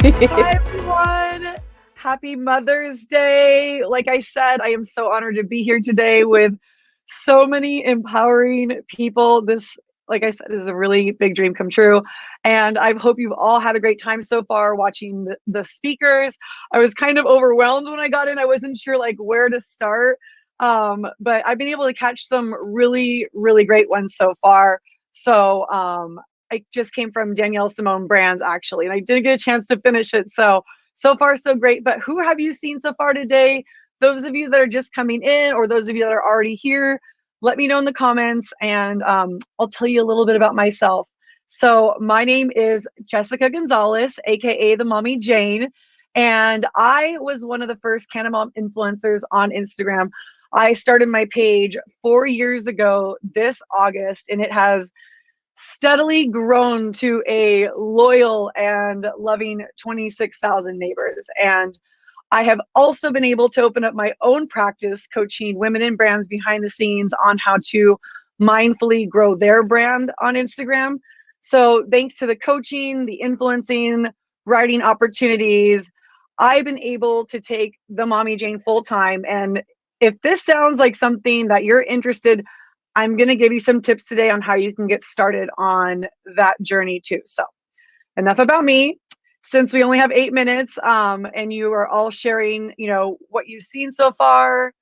Hi, everyone. Happy Mother's Day. Like I said, I am so honored to be here today with so many empowering people. This, like I said, is a really big dream come true. And I hope you've all had a great time so far watching the speakers. I was kind of overwhelmed when I got in. I wasn't sure like where to start. But I've been able to catch some really, really great ones so far. So I just came from Danielle Simone Brands actually, and I didn't get a chance to finish it. So far so great. But who have you seen so far today? Those of you that are just coming in, or those of you that are already here, let me know in the comments, and I'll tell you a little bit about myself. So my name is Jessica Gonzalez, aka the Mommy Jane, and I was one of the first Cannamom influencers on Instagram. I started my page 4 years ago this August, and it has steadily grown to a loyal and loving 26,000 neighbors. And I have also been able to open up my own practice coaching women in brands behind the scenes on how to mindfully grow their brand on Instagram. So, thanks to the coaching, the influencing, writing opportunities, I've been able to take the Mommy Jane full time. And if this sounds like something that you're interested, I'm going to give you some tips today on how you can get started on that journey too. So, enough about me. Since we only have 8 minutes, and you are all sharing, what you've seen so far.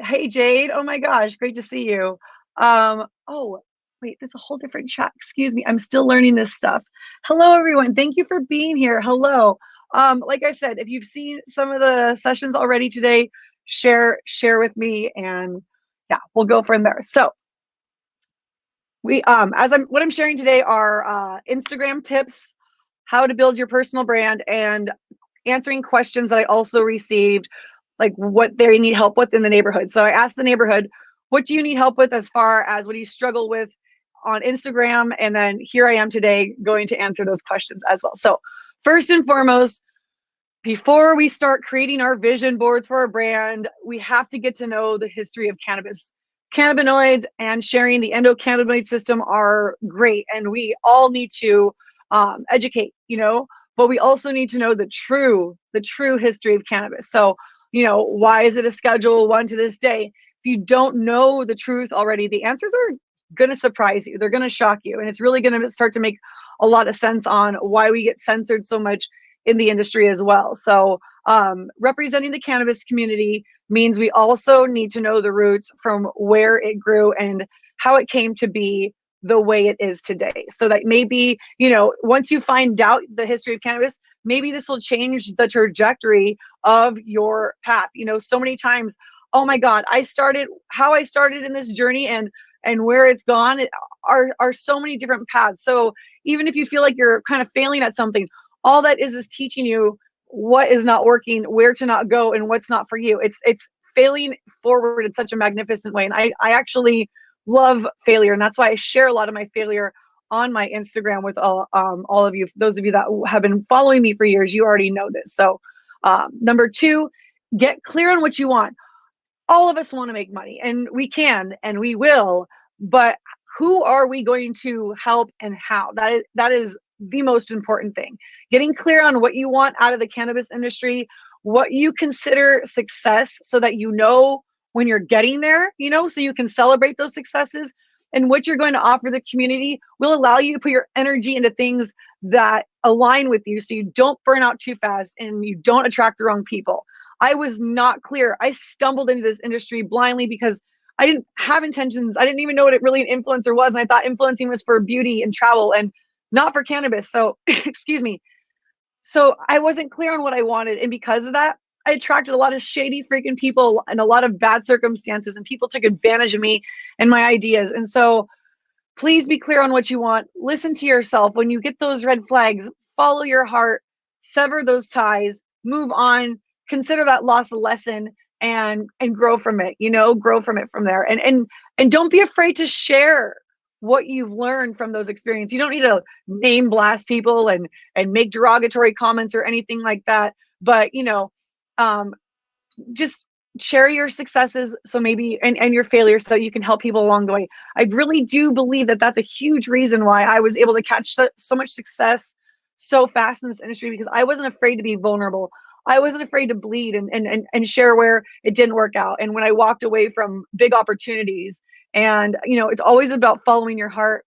Hey, Jade. Oh my gosh, great to see you. Oh, wait, there's a whole different chat. Excuse me. I'm still learning this stuff. Hello, everyone. Thank you for being here. Hello. Like I said, if you've seen some of the sessions already today, share with me, and yeah, we'll go from there. So we what I'm sharing today are Instagram tips, how to build your personal brand, and answering questions that I also received, like what they need help with in the neighborhood. So I asked the neighborhood, what do you need help with as far as what do you struggle with on Instagram? And then here I am today going to answer those questions as well. So first and foremost, before we start creating our vision boards for our brand, we have to get to know the history of cannabis. Cannabinoids and sharing the endocannabinoid system are great, and we all need to educate, but we also need to know the true history of cannabis. So, why is it a Schedule 1 to this day? If you don't know the truth already, the answers are going to surprise you. They're going to shock you, and it's really going to start to make a lot of sense on why we get censored so much in the industry as well. So representing the cannabis community means we also need to know the roots from where it grew and how it came to be the way it is today. So that maybe, once you find out the history of cannabis, maybe this will change the trajectory of your path. So many times, oh my God, how I started in this journey and where it's gone are so many different paths. So even if you feel like you're kind of failing at something, all that is teaching you what is not working, where to not go, and what's not for you. It's failing forward in such a magnificent way. And I actually love failure. And that's why I share a lot of my failure on my Instagram with all of you. Those of you that have been following me for years, you already know this. So number two, get clear on what you want. All of us want to make money, and we can and we will, but who are we going to help and how? That is the most important thing. Getting clear on what you want out of the cannabis industry, what you consider success, so that when you're getting there, so you can celebrate those successes, and what you're going to offer the community will allow you to put your energy into things that align with you, so you don't burn out too fast and you don't attract the wrong people. I was not clear. I stumbled into this industry blindly because I didn't have intentions. I didn't even know what it really an influencer was. And I thought influencing was for beauty and travel and not for cannabis. So, excuse me. So I wasn't clear on what I wanted. And because of that, I attracted a lot of shady freaking people and a lot of bad circumstances, and people took advantage of me and my ideas. And so please be clear on what you want. Listen to yourself. When you get those red flags, follow your heart, sever those ties, move on, consider that loss a lesson, and grow from it, grow from it from there. And don't be afraid to share what you've learned from those experiences. You don't need to name blast people and make derogatory comments or anything like that. But just share your successes, so maybe and your failures, so you can help people along the way. I really do believe that that's a huge reason why I was able to catch so much success so fast in this industry because I wasn't afraid to be vulnerable. I wasn't afraid to bleed and share where it didn't work out. And when I walked away from big opportunities, and it's always about following your heart,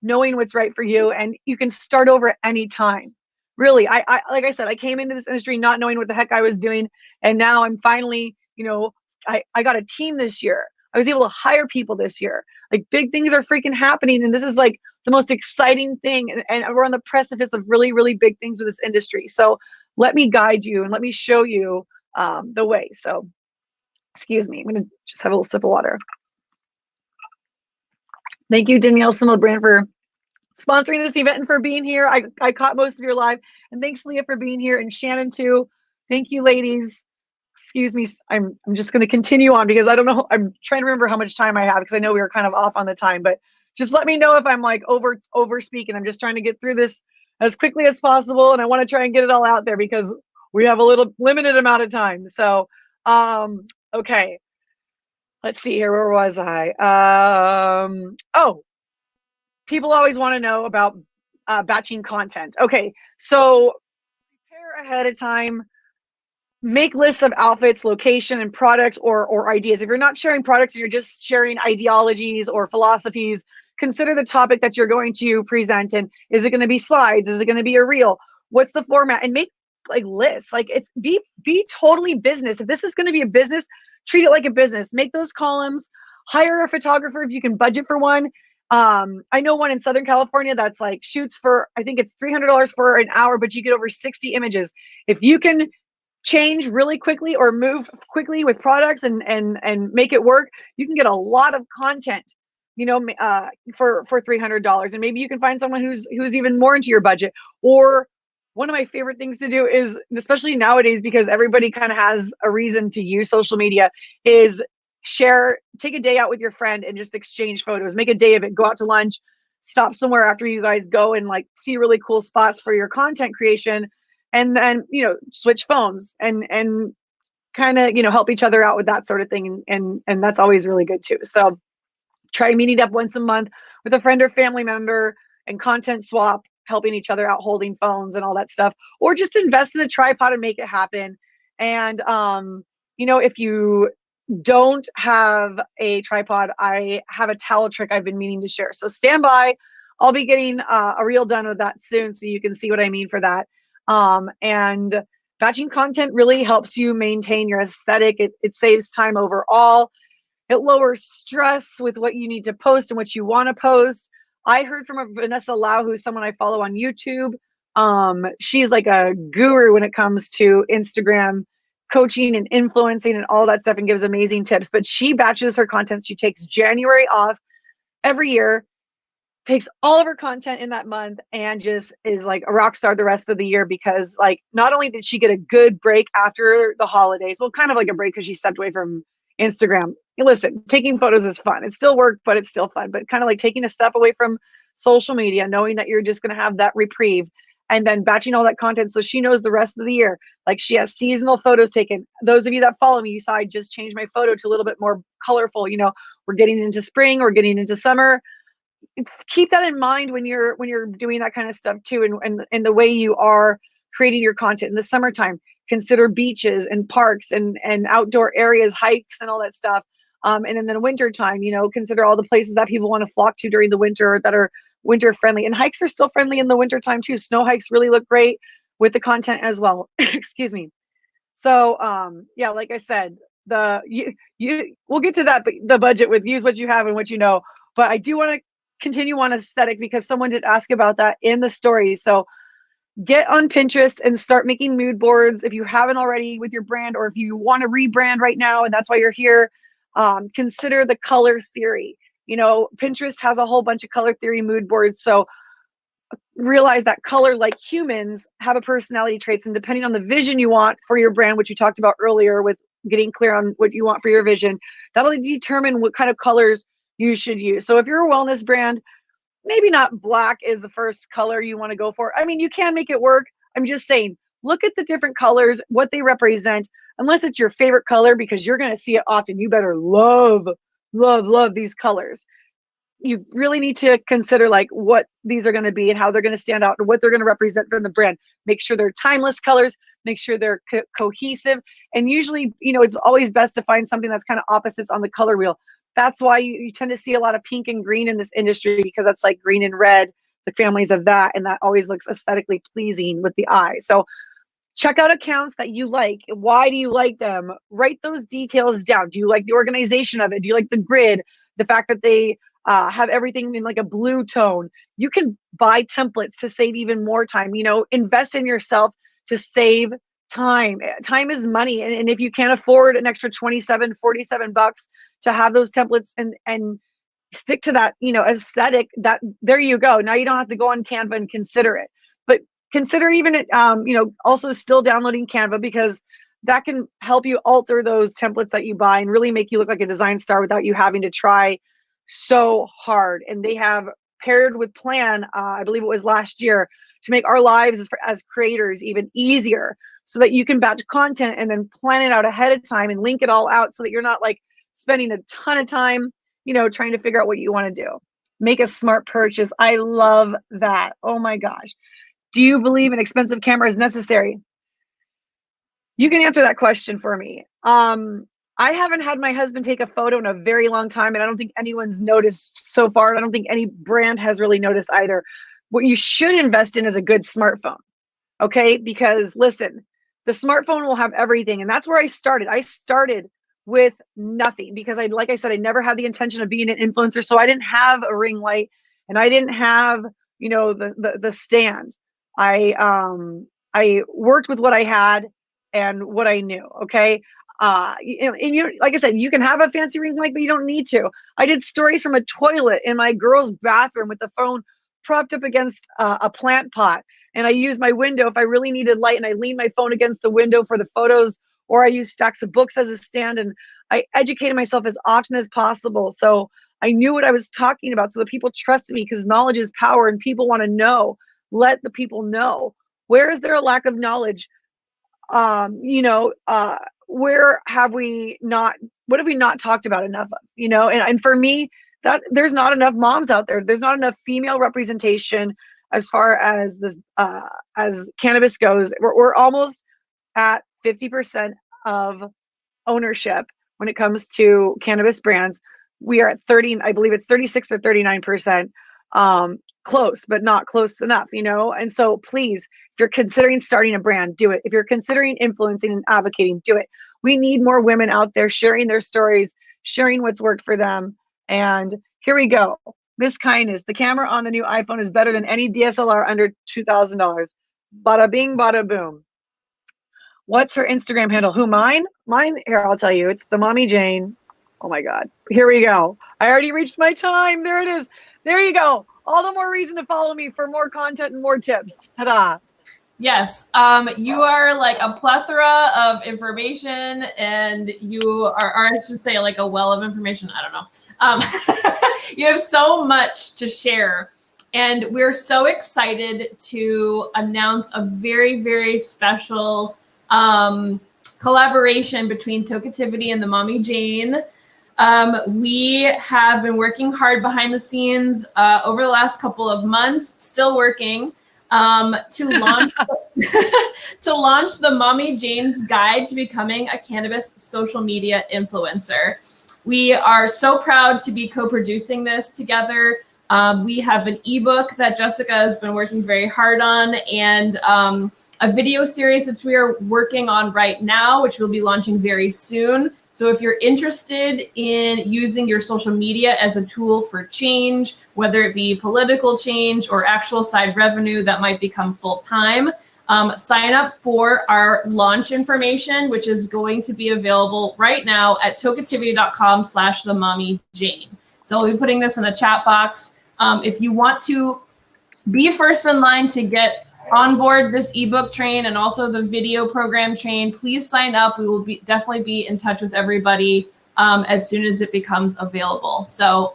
knowing what's right for you, and you can start over at any time. Really, I like I said, I came into this industry not knowing what the heck I was doing, and now I'm finally, I got a team this year. I was able to hire people this year. Like big things are freaking happening, and this is like the most exciting thing. And we're on the precipice of really, really big things with this industry. So let me guide you and let me show you the way. So, excuse me, I'm gonna just have a little sip of water. Thank you, Danielle Simmelbrand, for sponsoring this event and for being here. I caught most of your live. And thanks, Leah, for being here, and Shannon too. Thank you, ladies. Excuse me. I'm just going to continue on because I don't know. I'm trying to remember how much time I have because I know we were kind of off on the time, but just let me know if I'm like over speaking. I'm just trying to get through this as quickly as possible. And I want to try and get it all out there because we have a little limited amount of time. So, okay. Let's see here. Where was I? Oh, people always want to know about batching content. Okay, so prepare ahead of time. Make lists of outfits, location, and products or ideas. If you're not sharing products and you're just sharing ideologies or philosophies, consider the topic that you're going to present. And is it going to be slides? Is it going to be a reel? What's the format? And make like lists. Like it's be totally business. If this is going to be a business, treat it like a business. Make those columns. Hire a photographer if you can budget for one. I know one in Southern California that's like shoots for, I think it's $300 for an hour, but you get over 60 images. If you can change really quickly or move quickly with products and make it work, you can get a lot of content, for $300. And maybe you can find someone who's even more into your budget. Or one of my favorite things to do is, especially nowadays, because everybody kind of has a reason to use social media, is take a day out with your friend and just exchange photos. Make a day of it. Go out to lunch, stop somewhere after you guys go and like see really cool spots for your content creation, and then switch phones and kind of help each other out with that sort of thing, and that's always really good too. So try meeting up once a month with a friend or family member and content swap, helping each other out, holding phones and all that stuff, or just invest in a tripod and make it happen. And if you don't have a tripod, I have a towel trick I've been meaning to share. So stand by. I'll be getting a reel done with that soon, so you can see what I mean for that. And batching content really helps you maintain your aesthetic. It saves time overall. It lowers stress with what you need to post and what you want to post. I heard from a Vanessa Lau, who's someone I follow on YouTube. She's like a guru when it comes to Instagram coaching and influencing and all that stuff, and gives amazing tips. But she batches her content. She takes January off every year, takes all of her content in that month, and just is like a rock star the rest of the year, because like not only did she get a good break after the holidays, well, kind of like a break because she stepped away from Instagram. Listen, taking photos is fun. It's still work, but it's still fun. But kind of like taking a step away from social media, knowing that you're just going to have that reprieve, and then batching all that content so she knows the rest of the year. Like she has seasonal photos taken. Those of you that follow me, you saw I just changed my photo to a little bit more colorful. We're getting into spring, we're getting into summer. Keep that in mind when you're doing that kind of stuff too, and the way you are creating your content in the summertime. Consider beaches and parks and outdoor areas, hikes and all that stuff. And then in the winter time, consider all the places that people want to flock to during the winter that are winter friendly. And hikes are still friendly in the winter time too. Snow hikes really look great with the content as well. Excuse me. So yeah, like I said, we'll get to that, but the budget with use what you have and what you know. But I do want to continue on aesthetic because someone did ask about that in the story. So get on Pinterest and start making mood boards if you haven't already with your brand, or if you want to rebrand right now and that's why you're here. Consider the color theory. Pinterest has a whole bunch of color theory mood boards. So realize that color, like humans, have a personality traits, and depending on the vision you want for your brand, which you talked about earlier with getting clear on what you want for your vision, that'll determine what kind of colors you should use. So if you're a wellness brand, maybe not black is the first color you want to go for. I mean, you can make it work. I'm just saying, look at the different colors, what they represent, unless it's your favorite color, because you're going to see it often. You better love these colors. you really need to consider like what these are going to be and how they're going to stand out and what they're going to represent from the brand. Make sure they're timeless colors, make sure they're cohesive. And usually, it's always best to find something that's kind of opposites on the color wheel. That's why you tend to see a lot of pink and green in this industry, because that's like green and red, the families of that. And that always looks aesthetically pleasing with the eye. So check out accounts that you like. Why do you like them? Write those details down. Do you like the organization of it? Do you like the grid? The fact that they have everything in like a blue tone. You can buy templates to save even more time. Invest in yourself to save time. Time is money. And if you can't afford an extra 27, 47 bucks to have those templates and stick to that, aesthetic, that there you go. Now you don't have to go on Canva and consider it. But consider even, also still downloading Canva, because that can help you alter those templates that you buy and really make you look like a design star without you having to try so hard. And they have paired with Plan, I believe it was last year, to make our lives as creators even easier, so that you can batch content and then plan it out ahead of time and link it all out, so that you're not like spending a ton of time, trying to figure out what you want to do. Make a smart purchase. I love that. Oh my gosh. Do you believe an expensive camera is necessary? You can answer that question for me. I haven't had my husband take a photo in a very long time, and I don't think anyone's noticed so far. And I don't think any brand has really noticed either. What you should invest in is a good smartphone, okay? Because listen, the smartphone will have everything, and that's where I started. I started with nothing because like I said, I never had the intention of being an influencer, so I didn't have a ring light, and I didn't have, the stand. I worked with what I had and what I knew. Okay. Like I said, you can have a fancy ring light, but you don't need to. I did stories from a toilet in my girl's bathroom with the phone propped up against a plant pot. And I used my window if I really needed light, and I leaned my phone against the window for the photos, or I used stacks of books as a stand. And I educated myself as often as possible. So I knew what I was talking about, so that people trusted me, because knowledge is power and people want to know. Let the people know. Where is there a lack of knowledge? Where have we not, what have we not talked about enough of, and for me, that there's not enough moms out there. There's not enough female representation as far as this, as cannabis goes. We're almost at 50% of ownership when it comes to cannabis brands. We are at 30, I believe it's 36 or 39%. Close, but not close enough, And so please, if you're considering starting a brand, do it. If you're considering influencing and advocating, do it. We need more women out there sharing their stories, sharing what's worked for them. And here we go. This kindness. The camera on the new iPhone is better than any DSLR under $2,000. Bada bing, bada boom. What's her Instagram handle? Who, mine? Mine, here, I'll tell you. It's the Mommy Jane. Oh my God. Here we go. I already reached my time. There it is. There you go. All the more reason to follow me for more content and more tips. Ta-da. Yes. You are like a plethora of information, and you are, or I should say like a well of information. I don't know. You have so much to share, and we're so excited to announce a very, very special collaboration between Tokeativity and the Mommy Jane. We have been working hard behind the scenes over the last couple of months, still working to launch to launch the Mommy Jane's Guide to Becoming a Cannabis Social Media Influencer. We are so proud to be co-producing this together. We have an ebook that Jessica has been working very hard on, and a video series that we are working on right now, which we'll be launching very soon. So if you're interested in using your social media as a tool for change, whether it be political change or actual side revenue that might become full-time, sign up for our launch information, which is going to be available right now at tokeativity.com/themommyjane. So we'll be putting this in the chat box. If you want to be first in line to get on board this ebook train and also the video program train, please sign up. We will definitely be in touch with everybody as soon as it becomes available. So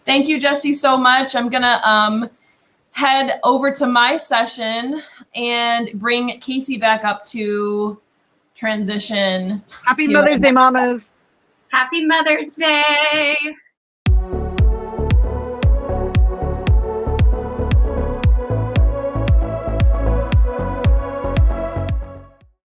thank you, Jessie, so much. I'm gonna head over to my session and bring Casey back up to transition. Happy Mother's Day, mamas. Happy Mother's Day.